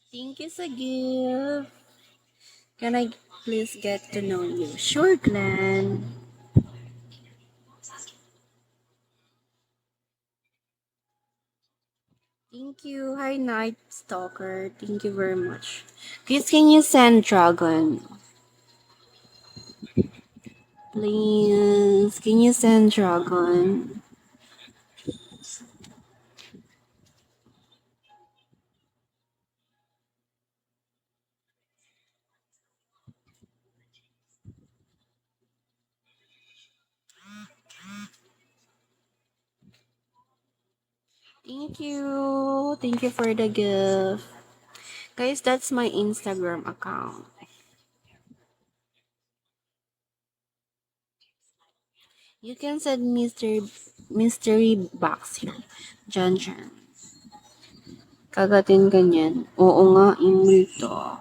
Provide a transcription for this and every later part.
Thank you sa gift. Can I please get to know you? Sure, Glenn. Thank you. Hi, Night Stalker. Thank you very much. Please, can you send Dragon? Please, can you send Dragon? Thank you. Thank you for the gift. Guys, that's my Instagram account. You can send mystery box here. Jan. Kagatin ganyan. Oo nga, yung multo.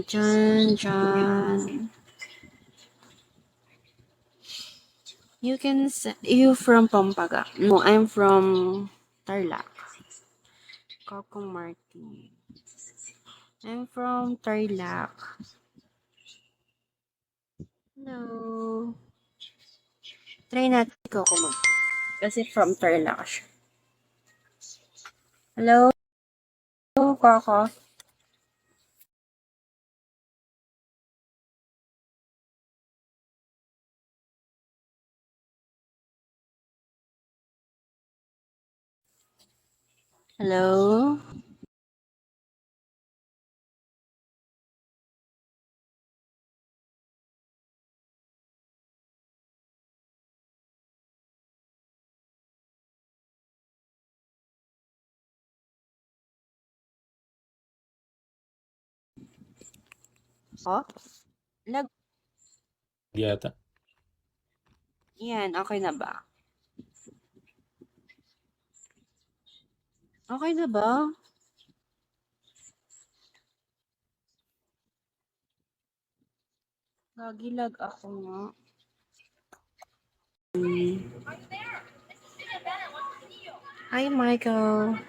Jan. You from Pampaga? No, I'm from Tarlac. Kokong Martin. I'm from Tarlac. Hello. Try natin Coco Martin. Kasi from Tarlac siya. Hello, Coco. Hello. Oh, lag. Yata. Yan, okay na ba? Okay na ba? Nagilag ako nga. Hi, Michael.